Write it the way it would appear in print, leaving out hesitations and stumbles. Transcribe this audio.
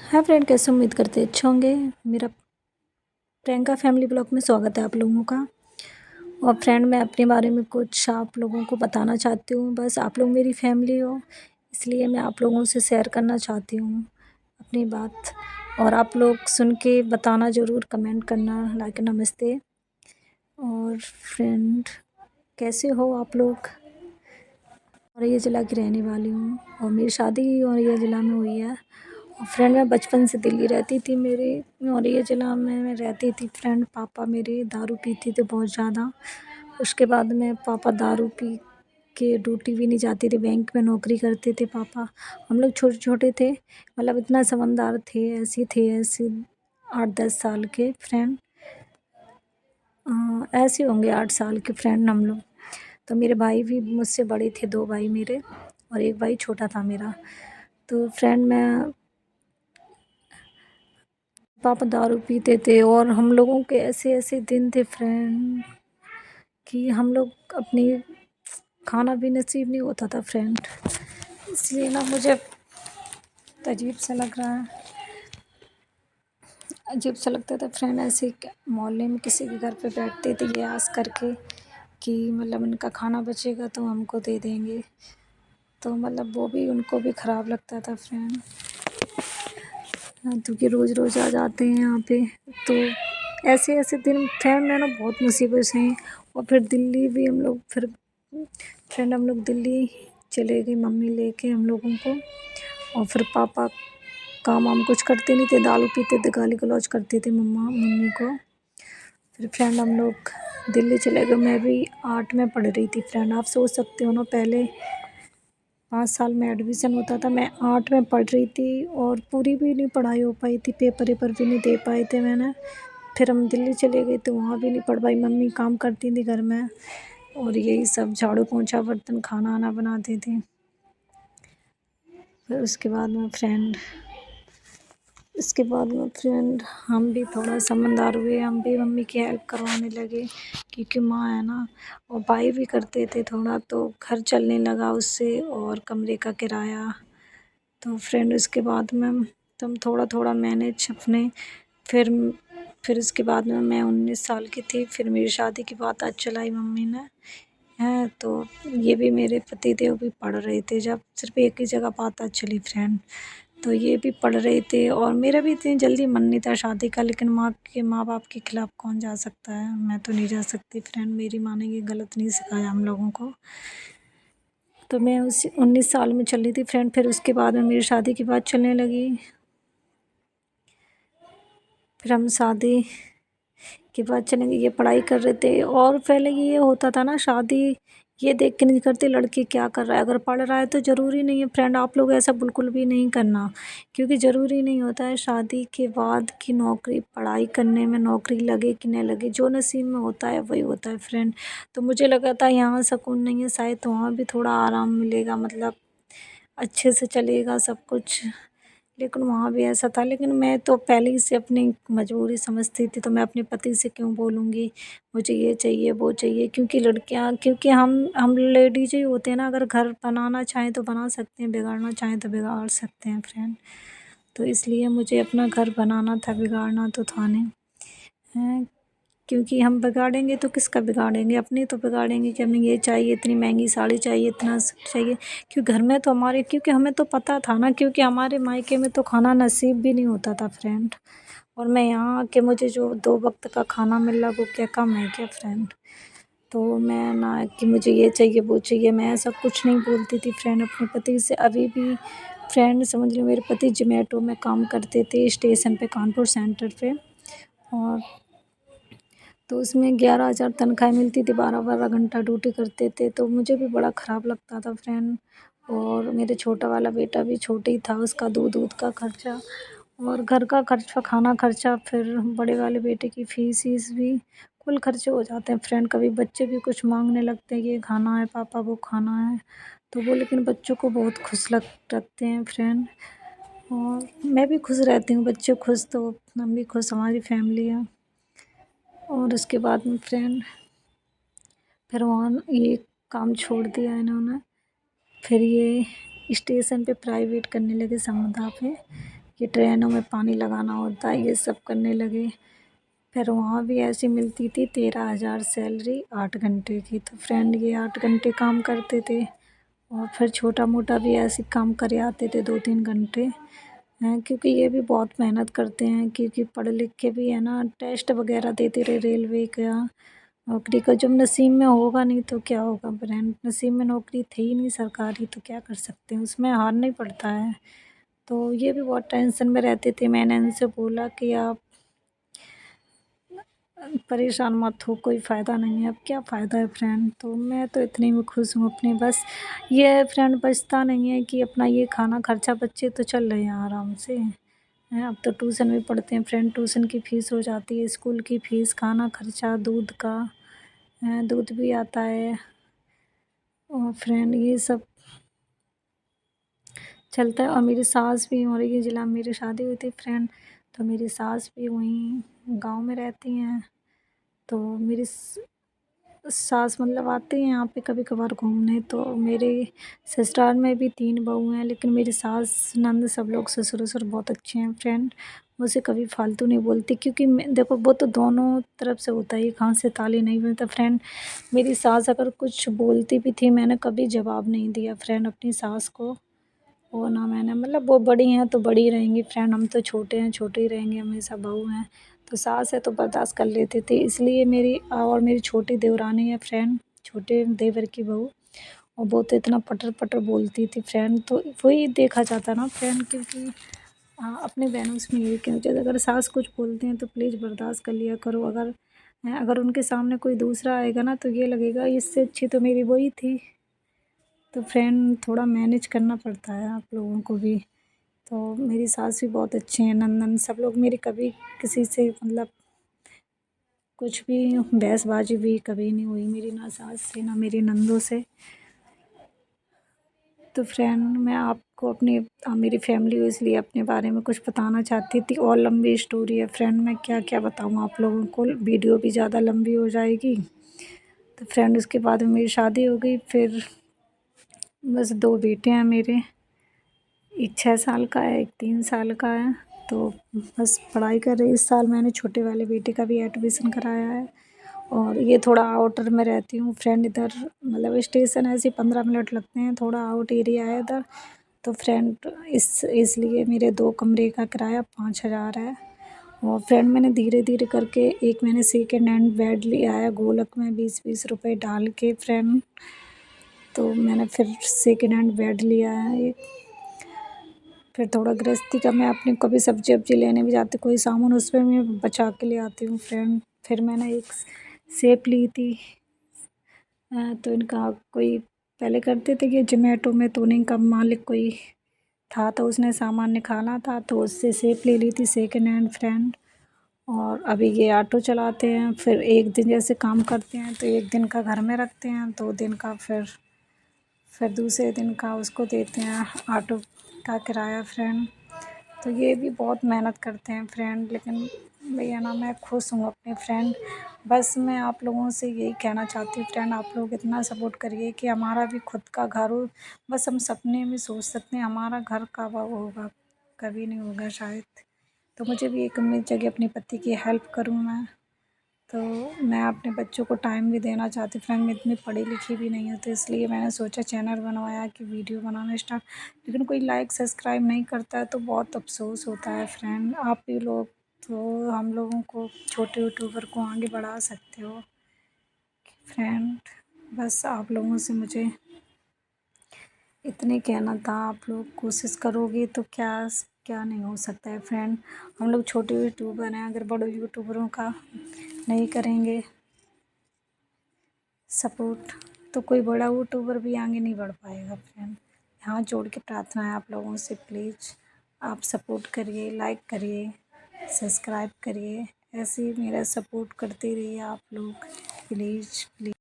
Hi friend, कैसे उम्मीद करते अच्छे होंगे। मेरा प्रियंका फैमिली ब्लॉग में स्वागत है आप लोगों का। और फ्रेंड, मैं अपने बारे में कुछ आप लोगों को बताना चाहती हूँ। बस आप लोग मेरी फैमिली हो, इसलिए मैं आप लोगों से शेयर करना चाहती हूँ अपनी बात। और आप लोग सुन के बताना ज़रूर, कमेंट करना, लाइक, नमस्ते। और फ्रेंड, कैसे हो आप लोग। औरैया ज़िला की रहने वाली हूँ और मेरी शादी औरैया ज़िला में हुई है। और फ्रेंड, मैं बचपन से दिल्ली रहती थी। मेरे औरैया ज़िला में मैं रहती थी। फ्रेंड, पापा मेरे दारू पीते थे बहुत ज़्यादा। उसके बाद में पापा दारू पी के ड्यूटी भी नहीं जाते थे, बैंक में नौकरी करते थे पापा। हम लोग छोटे छोटे थे, मतलब इतना समझदार थे ऐसे 8-10 साल के फ्रेंड। ऐसे होंगे 8 साल के फ्रेंड हम लोग। तो मेरे भाई भी मुझसे बड़े थे, 2 भाई मेरे और एक भाई छोटा था मेरा। तो फ्रेंड, मैं पापा दारू पीते थे और हम लोगों के ऐसे ऐसे दिन थे फ्रेंड कि हम लोग अपनी खाना भी नसीब नहीं होता था फ्रेंड। इसलिए ना मुझे अजीब सा लग रहा है, अजीब सा लगता था फ्रेंड। ऐसे मोहल्ले में किसी के घर पे बैठते थे ये आस करके कि मतलब इनका खाना बचेगा तो हमको दे देंगे। तो मतलब वो भी, उनको भी ख़राब लगता था फ्रेंड। हाँ, क्योंकि रोज़ रोज़ आ जाते हैं यहाँ पे। तो ऐसे ऐसे दिन फ्रेंड में ना बहुत मुसीबत सही। और फिर दिल्ली भी हम लोग, फिर फ्रेंड हम लोग दिल्ली चले गए मम्मी लेके हम लोगों को। और फिर पापा काम वाम कुछ करते नहीं थे, दारू पीते थे, गाली गलौज करते थे मम्मी को। फिर फ्रेंड हम लोग दिल्ली चले गए। मैं भी 8 में पढ़ रही थी फ्रेंड। आप सोच सकते हो ना, पहले 5 साल में एडमिशन होता था, मैं 8 में पढ़ रही थी और पूरी भी नहीं पढ़ाई हो पाई थी, पेपर वेपर भी नहीं दे पाए थे मैंने। फिर हम दिल्ली चले गए तो वहाँ भी नहीं पढ़ पाई। मम्मी काम करती थी घर में और यही सब झाड़ू पोंछा बर्तन खाना वाना बनाती थी। फिर उसके बाद में फ्रेंड हम भी थोड़ा समझदार हुए, हम भी मम्मी की हेल्प करवाने लगे क्योंकि माँ है ना। और भाई भी करते थे थोड़ा, तो घर चलने लगा उससे और कमरे का किराया। तो फ्रेंड उसके बाद में तुम थोड़ा थोड़ा मैनेज अपने। फिर फिर उसके बाद में मैं 19 साल की थी, फिर मेरी शादी की बात आज चलाई मम्मी ने हैं। तो ये भी, मेरे पति देव भी पढ़ रहे थे जब, सिर्फ एक ही जगह बात आज चली फ्रेंड। तो ये भी पढ़ रहे थे और मेरा भी इतनी जल्दी मन नहीं था शादी का, लेकिन माँ बाप के खिलाफ़ कौन जा सकता है। मैं तो नहीं जा सकती फ्रेंड, मेरी माँ ने ये गलत नहीं सिखाया हम लोगों को। तो मैं उस 19 साल में चली थी फ्रेंड। फिर उसके बाद में मेरी शादी की बात चलने लगी। फिर हम शादी के बाद चलेंगे, ये पढ़ाई कर रहे थे। और पहले ये होता था ना, शादी ये देख के नहीं करते लड़के क्या कर रहा है। अगर पढ़ रहा है तो ज़रूरी नहीं है फ्रेंड, आप लोग ऐसा बिल्कुल भी नहीं करना, क्योंकि ज़रूरी नहीं होता है शादी के बाद की नौकरी, पढ़ाई करने में नौकरी लगे कि नहीं लगे, जो नसीब में होता है वही होता है फ्रेंड। तो मुझे लगा था यहाँ सुकून नहीं है, शायद वहाँ भी थोड़ा आराम मिलेगा, मतलब अच्छे से चलेगा सब कुछ। लेकिन वहाँ भी ऐसा था। लेकिन मैं तो पहले ही से अपनी मजबूरी समझती थी, तो मैं अपने पति से क्यों बोलूँगी मुझे ये चाहिए वो चाहिए। क्योंकि लड़कियाँ, क्योंकि हम लेडीज ही होते हैं ना, अगर घर बनाना चाहें तो बना सकते हैं, बिगाड़ना चाहें तो बिगाड़ सकते हैं फ्रेंड। तो इसलिए मुझे अपना घर बनाना था, बिगाड़ना तो था नहीं हैं। क्योंकि हम बिगाड़ेंगे तो किसका बिगाड़ेंगे, अपनी तो बिगाड़ेंगे कि हमें ये चाहिए, इतनी महंगी साड़ी चाहिए, इतना सब चाहिए। क्योंकि घर में तो हमारे, क्योंकि हमें तो पता था ना, क्योंकि हमारे मायके में तो खाना नसीब भी नहीं होता था फ्रेंड। और मैं यहाँ आके मुझे जो 2 वक्त का खाना मिल रहा वो क्या कम है क्या फ्रेंड। तो मैं ना कि मुझे ये चाहिए वो चाहिए, मैं ऐसा कुछ नहीं बोलती थी फ्रेंड अपने पति से। अभी भी फ्रेंड समझ लो, मेरे पति ज़ोमैटो में काम करते थे स्टेशन पे, कानपुर सेंटर पे। और तो उसमें 11,000 तनख्वाह मिलती थी, 12-12 घंटा ड्यूटी करते थे। तो मुझे भी बड़ा ख़राब लगता था फ्रेंड। और मेरे छोटा वाला बेटा भी छोटा ही था, उसका दूध का खर्चा और घर का खर्चा, खाना खर्चा, फिर बड़े वाले बेटे की फ़ीस वीस भी, कुल खर्चे हो जाते हैं फ्रेंड। कभी बच्चे भी कुछ मांगने लगते हैं, ये खाना है पापा, वो खाना है। तो वो, लेकिन बच्चों को बहुत खुश रखते हैं फ्रेंड। और मैं भी खुश रहती हूँ, बच्चे खुश तो हम भी खुश, हमारी फैमिली है। और उसके बाद में फ्रेंड, फिर वहाँ ये काम छोड़ दिया इन्होंने। फिर ये स्टेशन पे प्राइवेट करने लगे समदा पे, ये ट्रेनों में पानी लगाना होता है, ये सब करने लगे। फिर वहाँ भी ऐसी मिलती थी 13,000 सैलरी 8 घंटे की। तो फ्रेंड ये 8 घंटे काम करते थे और फिर छोटा मोटा भी ऐसे काम करे आते थे 2-3 घंटे हैं, क्योंकि ये भी बहुत मेहनत करते हैं, क्योंकि पढ़ लिख के भी है ना टेस्ट वगैरह देते रहे रेलवे का नौकरी का। जब नसीब में होगा नहीं तो क्या होगा फ्रेंड, नसीब में नौकरी थी ही नहीं सरकारी तो क्या कर सकते हैं, उसमें हारना ही पड़ता है। तो ये भी बहुत टेंशन में रहते थे। मैंने इनसे बोला कि आप परेशान मत हो, कोई फ़ायदा नहीं है, अब क्या फ़ायदा है फ्रेंड। तो मैं तो इतने में खुश हूँ अपने, बस ये है फ्रेंड बचता नहीं है कि अपना ये खाना खर्चा, बच्चे तो चल रहे हैं आराम से हैं। अब तो ट्यूशन भी पढ़ते हैं फ्रेंड, ट्यूशन की फ़ीस हो जाती है, स्कूल की फ़ीस, खाना खर्चा, दूध का दूध भी आता है और फ्रेंड ये सब चलता है। और मेरी सास भी मुरैया ज़िला में मेरी शादी हुई थी फ्रेंड, तो मेरी सास भी वहीं गाँव में रहती हैं। तो मेरी सास मतलब आती हैं यहाँ पे कभी-कभार घूमने। तो मेरे ससुराल में भी 3 बहू हैं, लेकिन मेरी सास, ननद सब लोग ससुर-वसुर बहुत अच्छे हैं फ्रेंड। मुझसे कभी फ़ालतू नहीं बोलती, क्योंकि मैं देखो वो तो दोनों तरफ से होता है, एक हाथ से ताली नहीं बजता फ्रेंड। मेरी सास अगर कुछ बोलती भी थी, मैंने कभी जवाब नहीं दिया फ्रेंड अपनी सास को। वो ना मैंने मतलब वो बड़ी हैं तो बड़ी रहेंगी फ्रेंड, हम तो छोटे हैं, छोटे ही रहेंगे हमेशा, बहू हैं। तो सास है तो बर्दाश्त कर लेते थे, इसलिए मेरी और मेरी छोटी देवरानी है फ्रेंड, छोटे देवर की बहू, और वो तो इतना पटर-पटर बोलती थी फ्रेंड। तो वही देखा जाता ना फ्रेंड, क्योंकि अपने बहनों में यही कहना चाहिए, अगर सास कुछ बोलते हैं तो प्लीज़ बर्दाश्त कर लिया करो। अगर उनके सामने कोई दूसरा आएगा ना तो ये लगेगा इससे अच्छी तो मेरी वही थी। तो फ्रेंड थोड़ा मैनेज करना पड़ता है आप लोगों को भी। तो मेरी सास भी बहुत अच्छी हैं, नंदन सब लोग मेरी कभी किसी से मतलब कुछ भी बहसबाजी भी कभी नहीं हुई मेरी, ना सास से ना मेरी नंदों से। तो फ्रेंड मैं आपको अपनी मेरी फैमिली हो इसलिए अपने बारे में कुछ बताना चाहती थी, और लंबी स्टोरी है फ्रेंड, मैं क्या-क्या बताऊँ आप लोगों को, वीडियो भी ज़्यादा लंबी हो जाएगी। तो फ्रेंड उसके बाद में मेरी शादी हो गई, फिर बस 2 बेटे हैं मेरे, एक 6 साल का है, एक 3 साल का है। तो बस पढ़ाई कर रही, इस साल मैंने छोटे वाले बेटे का भी एडमिशन कराया है। और ये थोड़ा आउटर में रहती हूँ फ्रेंड, इधर मतलब स्टेशन ऐसे 15 मिनट लगते हैं, थोड़ा आउट एरिया है इधर। तो फ्रेंड इसलिए मेरे 2 कमरे का किराया 5,000 है। और फ्रेंड मैंने धीरे-धीरे करके एक मैंने सेकंड हैंड बेड लिया है गोलक में 20-20 रुपए डाल के फ्रेंड। तो मैंने फिर सेकंड हैंड बेड लिया है एक। फिर थोड़ा गृहस्थी का, मैं अपने कभी सब्ज़ी-वब्ज़ी लेने भी जाती कोई सामान, उसमें मैं बचा के ले आती हूँ फ्रेंड। फिर मैंने एक सेफ ली थी, तो इनका कोई पहले करते थे कि ज़ोमैटो में, तो उन्हीं का मालिक कोई था तो उसने सामान निकाला था, तो उससे सेफ ले ली थी सेकंड हैंड फ्रेंड। और अभी ये ऑटो चलाते हैं, फिर एक दिन जैसे काम करते हैं तो एक दिन का घर में रखते हैं, 2 दिन का फिर दूसरे दिन का उसको देते हैं ऑटो का किराया फ्रेंड। तो ये भी बहुत मेहनत करते हैं फ्रेंड, लेकिन भैया ना मैं खुश हूँ अपने फ्रेंड। बस मैं आप लोगों से यही कहना चाहती हूँ फ्रेंड, आप लोग इतना सपोर्ट करिए कि हमारा भी खुद का घर हो। बस हम सपने में सोच सकते हैं, हमारा घर कब होगा, कभी नहीं होगा शायद। तो मुझे भी एक उम्मीद जगी अपने पति की हेल्प करूँ मैं। तो मैं अपने बच्चों को टाइम भी देना चाहती हूँ फ्रेंड, मैं इतनी पढ़ी लिखी भी नहीं हूँ, तो इसलिए मैंने सोचा चैनल बनवाया कि वीडियो बनाना स्टार्ट। लेकिन कोई लाइक सब्सक्राइब नहीं करता है तो बहुत अफ़सोस होता है फ्रेंड। आप भी लोग तो हम लोगों को, छोटे यूट्यूबर को आगे बढ़ा सकते हो फ्रेंड। बस आप लोगों से मुझे इतने कहना था, आप लोग कोशिश करोगे तो क्या क्या नहीं हो सकता है फ्रेंड। हम लोग छोटे यूट्यूबर हैं, अगर बड़े यूट्यूबरों का नहीं करेंगे सपोर्ट तो कोई बड़ा यूट्यूबर भी आगे नहीं बढ़ पाएगा फ्रेंड। हाथ जोड़ के प्रार्थना है आप लोगों से, प्लीज़ आप सपोर्ट करिए, लाइक करिए, सब्सक्राइब करिए, ऐसे ही मेरा सपोर्ट करते रहिए आप लोग, प्लीज़ प्लीज़।